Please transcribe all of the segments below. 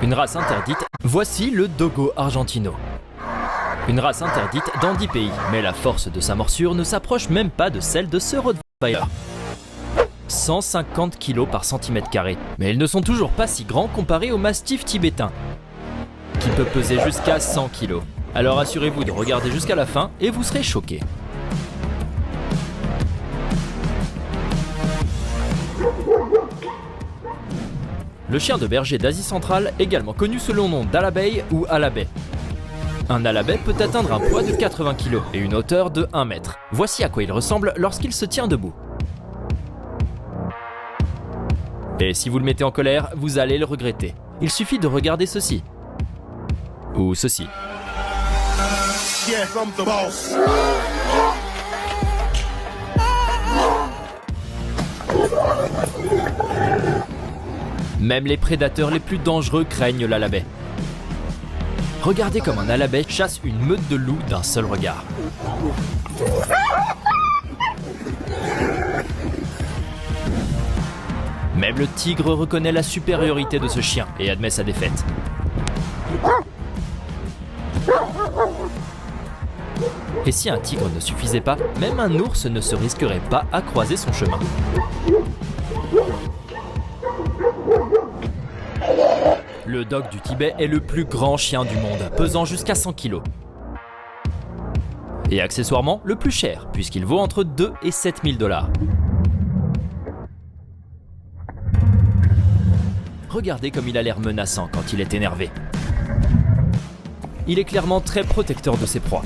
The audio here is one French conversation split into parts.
Une race interdite, voici le Dogo Argentino. Une race interdite dans 10 pays, mais la force de sa morsure ne s'approche même pas de celle de ce Rottweiler. 150 kg par centimètre carré, mais ils ne sont toujours pas si grands comparés au mastif tibétain, qui peut peser jusqu'à 100 kg. Alors assurez-vous de regarder jusqu'à la fin et vous serez choqués. Le chien de berger d'Asie centrale, également connu sous le nom d'Alabay ou Alabay. Un Alabay peut atteindre un poids de 80 kg et une hauteur de 1 mètre. Voici à quoi il ressemble lorsqu'il se tient debout. Et si vous le mettez en colère, vous allez le regretter. Il suffit de regarder ceci. Ou ceci. Yes, I'm the boss. Même les prédateurs les plus dangereux craignent l'Alabay. Regardez comme un Alabay chasse une meute de loups d'un seul regard. Même le tigre reconnaît la supériorité de ce chien et admet sa défaite. Et si un tigre ne suffisait pas, même un ours ne se risquerait pas à croiser son chemin. Le dog du Tibet est le plus grand chien du monde, pesant jusqu'à 100 kg. Et accessoirement, le plus cher, puisqu'il vaut entre 2 et 7 000 $. Regardez comme il a l'air menaçant quand il est énervé. Il est clairement très protecteur de ses proies.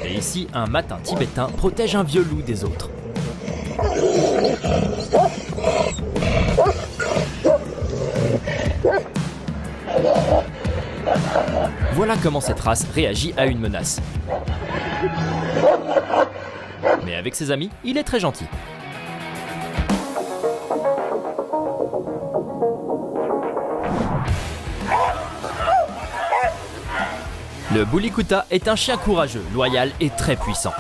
Et ici, un matin tibétain protège un vieux loup des autres. Voilà comment cette race réagit à une menace. Mais avec ses amis, il est très gentil. Le Bully Kuta est un chien courageux, loyal et très puissant.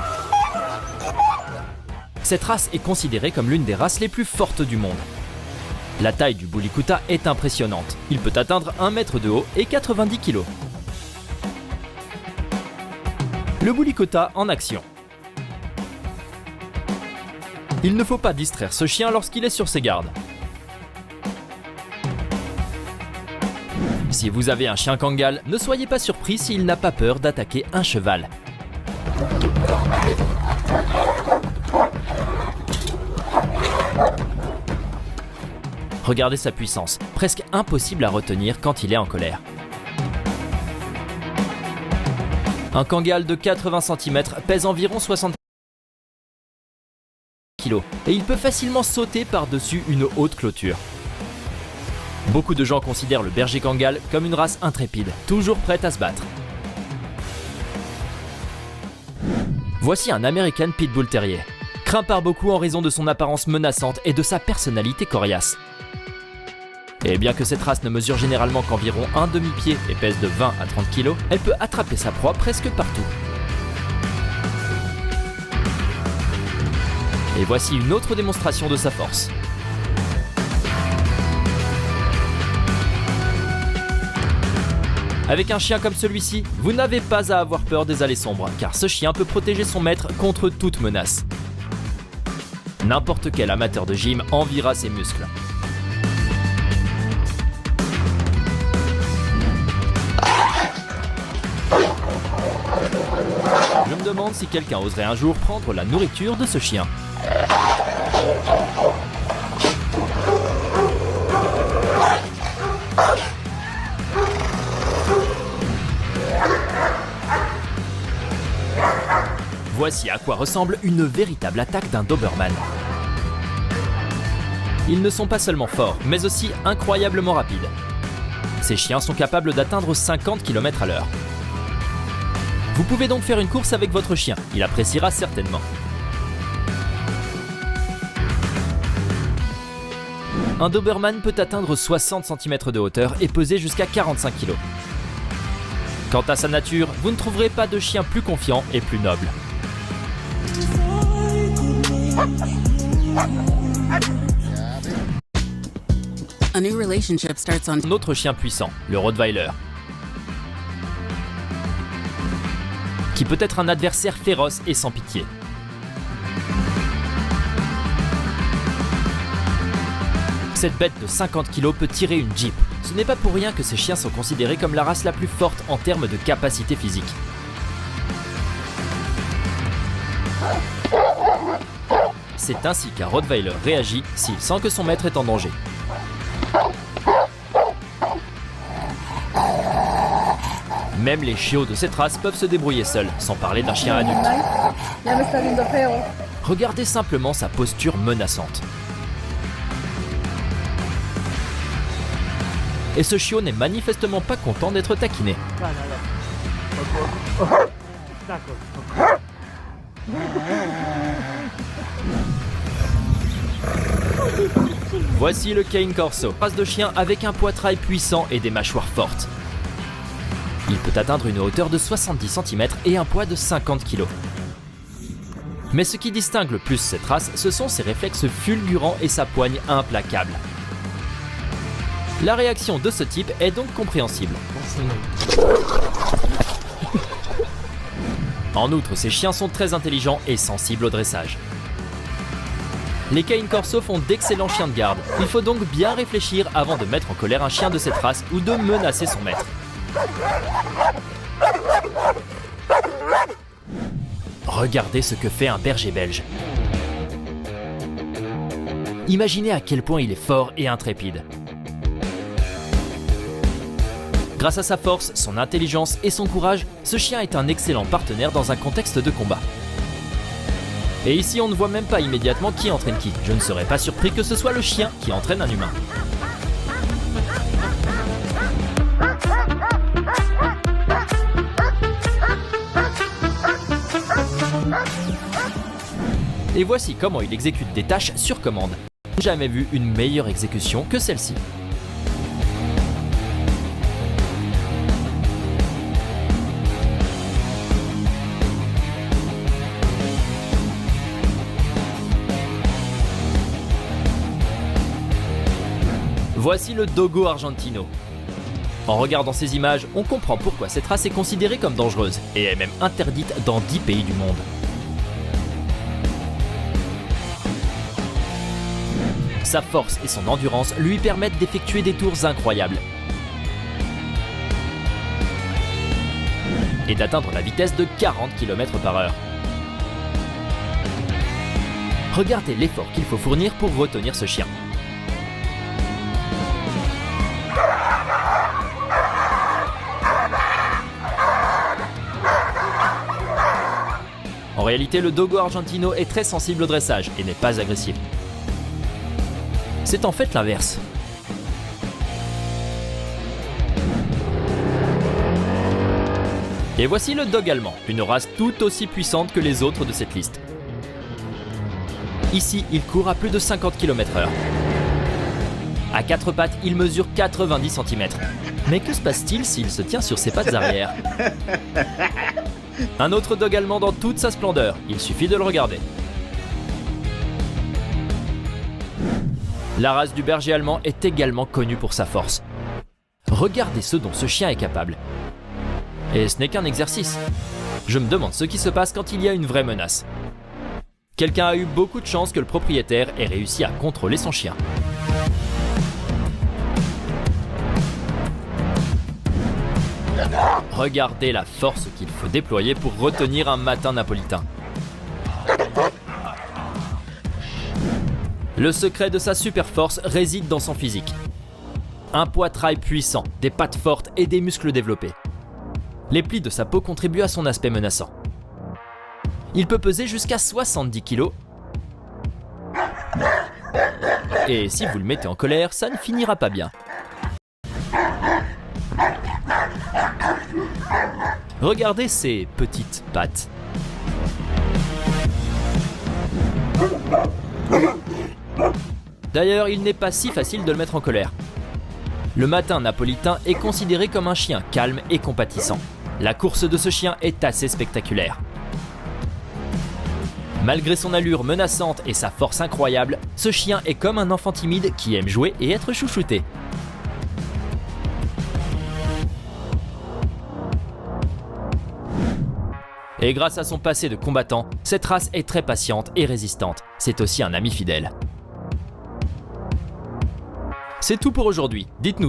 Cette race est considérée comme l'une des races les plus fortes du monde. La taille du Bully Kuta est impressionnante. Il peut atteindre 1 mètre de haut et 90 kg. Le Bully Kuta en action. Il ne faut pas distraire ce chien lorsqu'il est sur ses gardes. Si vous avez un chien Kangal, ne soyez pas surpris s'il n'a pas peur d'attaquer un cheval. Regardez sa puissance, presque impossible à retenir quand il est en colère. Un Kangal de 80 cm pèse environ 60 kg et il peut facilement sauter par-dessus une haute clôture. Beaucoup de gens considèrent le berger Kangal comme une race intrépide, toujours prête à se battre. Voici un American Pitbull Terrier, craint par beaucoup en raison de son apparence menaçante et de sa personnalité coriace. Et bien que cette race ne mesure généralement qu'environ un demi-pied et pèse de 20 à 30 kg, elle peut attraper sa proie presque partout. Et voici une autre démonstration de sa force. Avec un chien comme celui-ci, vous n'avez pas à avoir peur des allées sombres, car ce chien peut protéger son maître contre toute menace. N'importe quel amateur de gym enviera ses muscles. Je me demande si quelqu'un oserait un jour prendre la nourriture de ce chien. Voici à quoi ressemble une véritable attaque d'un Doberman. Ils ne sont pas seulement forts, mais aussi incroyablement rapides. Ces chiens sont capables d'atteindre 50 km/h. Vous pouvez donc faire une course avec votre chien, il appréciera certainement. Un Doberman peut atteindre 60 cm de hauteur et peser jusqu'à 45 kg. Quant à sa nature, vous ne trouverez pas de chien plus confiant et plus noble. A new relationship starts on. Notre chien puissant, le Rottweiler, qui peut être un adversaire féroce et sans pitié. Cette bête de 50 kg peut tirer une Jeep. Ce n'est pas pour rien que ces chiens sont considérés comme la race la plus forte en termes de capacité physique. C'est ainsi qu'un Rottweiler réagit s'il sent que son maître est en danger. Même les chiots de cette race peuvent se débrouiller seuls, sans parler d'un chien adulte. Regardez simplement sa posture menaçante. Et ce chiot n'est manifestement pas content d'être taquiné. Voici le Cane Corso, race de chien avec un poitrail puissant et des mâchoires fortes. Il peut atteindre une hauteur de 70 cm et un poids de 50 kg. Mais ce qui distingue le plus cette race, ce sont ses réflexes fulgurants et sa poigne implacable. La réaction de ce type est donc compréhensible. En outre, ces chiens sont très intelligents et sensibles au dressage. Les Cane Corso font d'excellents chiens de garde. Il faut donc bien réfléchir avant de mettre en colère un chien de cette race ou de menacer son maître. Regardez ce que fait un berger belge. Imaginez à quel point il est fort et intrépide. Grâce à sa force, son intelligence et son courage, ce chien est un excellent partenaire dans un contexte de combat. Et ici, on ne voit même pas immédiatement qui entraîne qui. Je ne serais pas surpris que ce soit le chien qui entraîne un humain. Et voici comment il exécute des tâches sur commande. J'ai jamais vu une meilleure exécution que celle-ci. Voici le Dogo Argentino. En regardant ces images, on comprend pourquoi cette race est considérée comme dangereuse et est même interdite dans 10 pays du monde. Sa force et son endurance lui permettent d'effectuer des tours incroyables et d'atteindre la vitesse de 40 km/h. Regardez l'effort qu'il faut fournir pour retenir ce chien. En réalité, le Dogo Argentino est très sensible au dressage et n'est pas agressif. C'est en fait l'inverse. Et voici le Dog allemand, une race tout aussi puissante que les autres de cette liste. Ici, il court à plus de 50 km/h. À quatre pattes, il mesure 90 cm. Mais que se passe-t-il s'il se tient sur ses pattes arrière? Un autre dog allemand dans toute sa splendeur, il suffit de le regarder. La race du berger allemand est également connue pour sa force. Regardez ce dont ce chien est capable. Et ce n'est qu'un exercice. Je me demande ce qui se passe quand il y a une vraie menace. Quelqu'un a eu beaucoup de chance que le propriétaire ait réussi à contrôler son chien. Regardez la force qu'il faut déployer pour retenir un matin napolitain. Le secret de sa super force réside dans son physique. Un poitrail puissant, des pattes fortes et des muscles développés. Les plis de sa peau contribuent à son aspect menaçant. Il peut peser jusqu'à 70 kg. Et si vous le mettez en colère, ça ne finira pas bien. Regardez ces petites pattes. D'ailleurs, il n'est pas si facile de le mettre en colère. Le matin napolitain est considéré comme un chien calme et compatissant. La course de ce chien est assez spectaculaire. Malgré son allure menaçante et sa force incroyable, ce chien est comme un enfant timide qui aime jouer et être chouchouté. Et grâce à son passé de combattant, cette race est très patiente et résistante. C'est aussi un ami fidèle. C'est tout pour aujourd'hui. Dites-nous